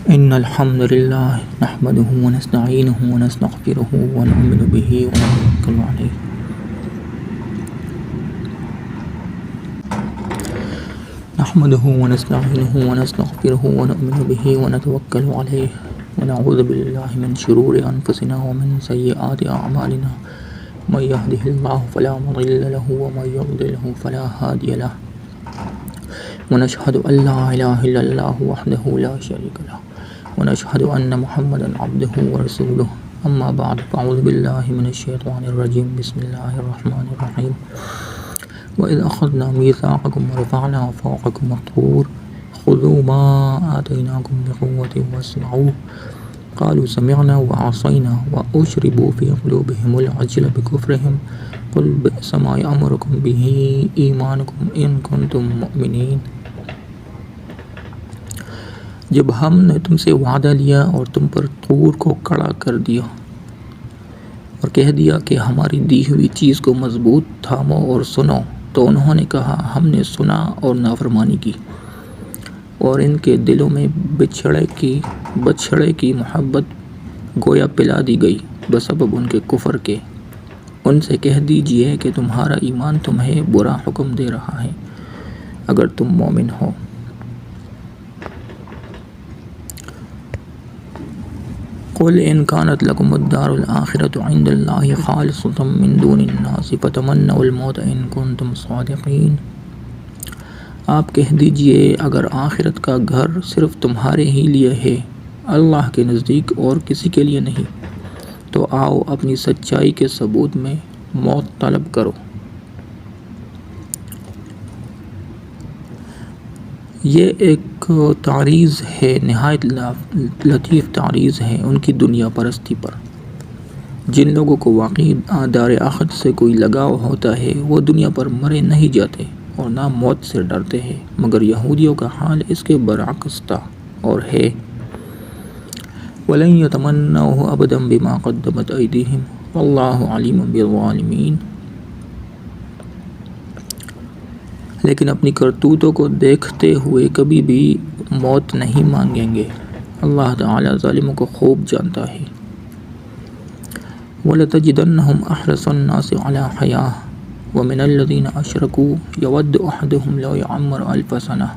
إن الحمد لله نحمده ونستعينه ونستغفره ونؤمن به ونتوكل عليه ونعوذ بالله من شرور أنفسنا ومن سيئات أعمالنا من يهده الله فلا مضل له ومن يضلل فلا هادي له ونشهد أن لا إله إلا الله وحده لا شريك له ونشهد أن محمدا عبده ورسوله أما بعد فأعوذ بالله من الشيطان الرجيم بسم الله الرحمن الرحيم وإذ أخذنا ميثاقكم ورفعنا فوقكم الطور خذوا ما آتيناكم بقوة واسمعوا قالوا سمعنا وعصينا وأشربوا في قلوبهم العجل بكفرهم قل بئس ما يأمركم به إيمانكم إن كنتم مؤمنين۔ جب ہم نے تم سے وعدہ لیا اور تم پر طور کو کھڑا کر دیا اور کہہ دیا کہ ہماری دی ہوئی چیز کو مضبوط تھامو اور سنو، تو انہوں نے کہا ہم نے سنا اور نافرمانی کی، اور ان کے دلوں میں بچھڑے کی محبت گویا پلا دی گئی بسبب ان کے کفر کے۔ ان سے کہہ دیجئے کہ تمہارا ایمان تمہیں برا حکم دے رہا ہے اگر تم مومن ہو۔ قل إن كانت لكم الدار الآخرة عند الله خالصة من دون الناس فتمنوا الموت إن كنتم صادقين۔ آپ کہہ دیجئے اگر آخرت کا گھر صرف تمہارے ہی لیے ہے، اللہ کے نزدیک اور کسی کے لیے نہیں، تو آؤ اپنی سچائی کے ثبوت میں موت طلب کرو۔ یہ ایک تعریض ہے، نہایت لطیف تعریض ہے ان کی دنیا پرستی پر۔ جن لوگوں کو واقعی دار آخرت سے کوئی لگاؤ ہوتا ہے وہ دنیا پر مرے نہیں جاتے اور نہ موت سے ڈرتے ہیں، مگر یہودیوں کا حال اس کے برعکس تھا اور ہے۔ وَلَن يَتَمَنَّوْهُ أَبَدًا بِمَا قَدَّمَتْ أَيْدِيهِمْ وَاللَّهُ عَلِيمٌ بِالظَّالِمِينَ۔ لیکن اپنی کرتوتوں کو دیکھتے ہوئے کبھی بھی موت نہیں مانگیں گے، اللہ تعالیٰ ظالموں کو خوب جانتا ہے۔ وَلَتَجِدَنَّهُمْ أَحْرَصَ النَّاسِ عَلَى حَيَاةٍ وَمِنَ الَّذِينَ أَشْرَكُوا يَوَدُّ أَحَدُهُمْ لَوْ يَعَمَّرُ أَلْفَ سَنَةٍ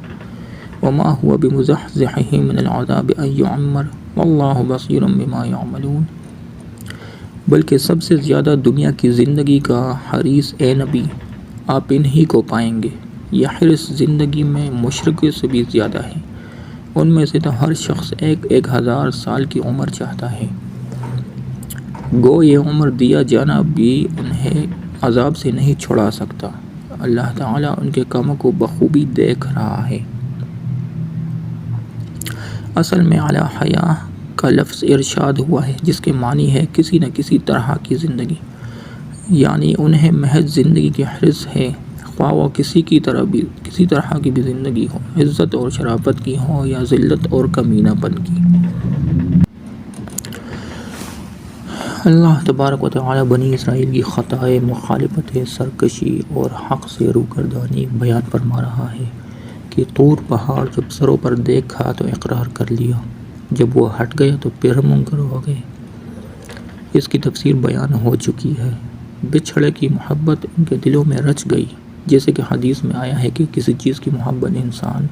وَمَا هُوَ بِمُزَحْزِحِهِ مِنَ الْعَذَابِ أَن يُعَمَّرَ وَاللَّهُ بَصِيرٌ بِمَا يَعْمَلُونَ۔ بلکہ سب سے زیادہ دنیا کی زندگی کا حریص اے نبی آپ انہی کو پائیں گے۔ یہ حرص زندگی میں مشرکوں سے بھی زیادہ ہے، ان میں سے تو ہر شخص 1000 سال کی عمر چاہتا ہے، گو یہ عمر دیا جانا بھی انہیں عذاب سے نہیں چھڑا سکتا۔ اللہ تعالیٰ ان کے کاموں کو بخوبی دیکھ رہا ہے۔ اصل میں علی حیاہ کا لفظ ارشاد ہوا ہے جس کے معنی ہے کسی نہ کسی طرح کی زندگی، یعنی انہیں محض زندگی کی حرص ہے، خواہ وہ کسی طرح کی بھی زندگی ہو، عزت اور شرافت کی ہو یا ذلت اور کمینہ پن کی۔ اللہ تبارک و تعالی بنی اسرائیل کی خطائے مخالفت، سرکشی اور حق سے روگردانی بیان فرما رہا ہے کہ طور پہاڑ جب سروں پر دیکھا تو اقرار کر لیا، جب وہ ہٹ گیا تو پھر منکر ہو گئے۔ اس کی تفسیر بیان ہو چکی ہے۔ بچھڑے کی محبت ان کے دلوں میں رچ گئی، جیسے کہ حدیث میں آیا ہے کہ کسی چیز کی محبت انسان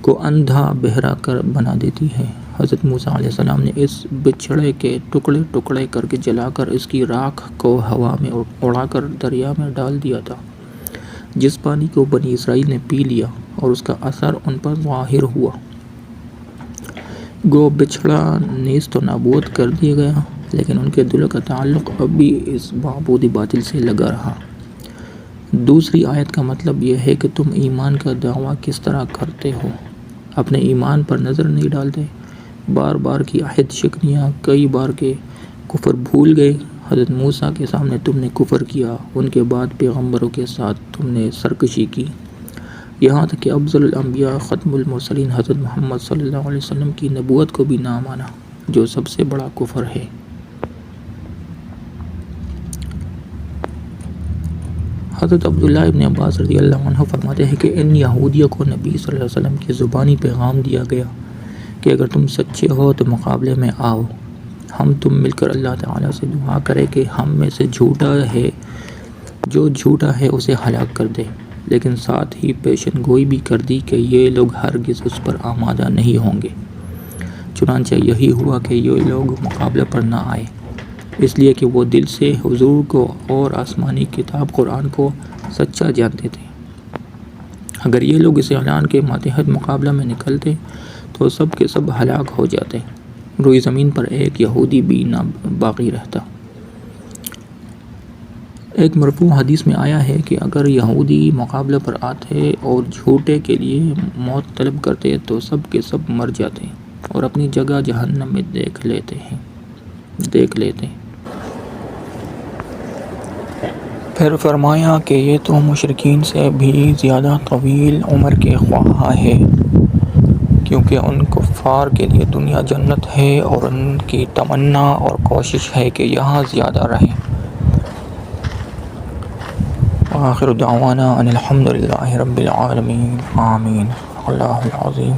کو اندھا بہرا کر بنا دیتی ہے۔ حضرت موسیٰ علیہ السلام نے اس بچھڑے کے ٹکڑے ٹکڑے کر کے جلا کر اس کی راکھ کو ہوا میں اڑا کر دریا میں ڈال دیا تھا، جس پانی کو بنی اسرائیل نے پی لیا اور اس کا اثر ان پر ظاہر ہوا۔ گو بچھڑا نیز تو نابود کر دیا گیا، لیکن ان کے دلوں کا تعلق اب بھی اس معبود باطل سے لگا رہا۔ دوسری آیت کا مطلب یہ ہے کہ تم ایمان کا دعویٰ کس طرح کرتے ہو، اپنے ایمان پر نظر نہیں ڈالتے، بار بار کی عہد شکنیاں، کئی بار کے کفر بھول گئے۔ حضرت موسیٰ کے سامنے تم نے کفر کیا، ان کے بعد پیغمبروں کے ساتھ تم نے سرکشی کی، یہاں تک کہ افضل الانبیاء ختم المرسلین حضرت محمد صلی اللہ علیہ وسلم کی نبوت کو بھی نہ مانا، جو سب سے بڑا کفر ہے۔ حضرت عبداللہ ابن عباس رضی اللہ عنہ فرماتے ہیں کہ ان یہودیوں کو نبی صلی اللہ علیہ وسلم کی زبانی پیغام دیا گیا کہ اگر تم سچے ہو تو مقابلے میں آؤ، ہم تم مل کر اللہ تعالیٰ سے دعا کریں کہ ہم میں سے جو جھوٹا ہے اسے ہلاک کر دے، لیکن ساتھ ہی پیشن گوئی بھی کر دی کہ یہ لوگ ہرگز اس پر آمادہ نہیں ہوں گے۔ چنانچہ یہی ہوا کہ یہ لوگ مقابلے پر نہ آئے، اس لیے کہ وہ دل سے حضور کو اور آسمانی کتاب قرآن کو سچا جانتے تھے۔ اگر یہ لوگ اس اعلان کے ماتحت مقابلہ میں نکلتے تو سب کے سب ہلاک ہو جاتے، روئے زمین پر ایک یہودی بھی نہ باقی رہتا۔ ایک مرفوع حدیث میں آیا ہے کہ اگر یہودی مقابلے پر آتے اور جھوٹے کے لیے موت طلب کرتے تو سب کے سب مر جاتے اور اپنی جگہ جہنم میں دیکھ لیتے۔ پھر فرمایا کہ یہ تو مشرکین سے بھی زیادہ طویل عمر کے خواہاں ہیں، کیونکہ ان کفار کے لیے دنیا جنت ہے اور ان کی تمنا اور کوشش ہے کہ یہاں زیادہ رہیں۔ وآخر دعوانا ان الحمد للہ رب العالمین، آمین۔ اللہ العظیم۔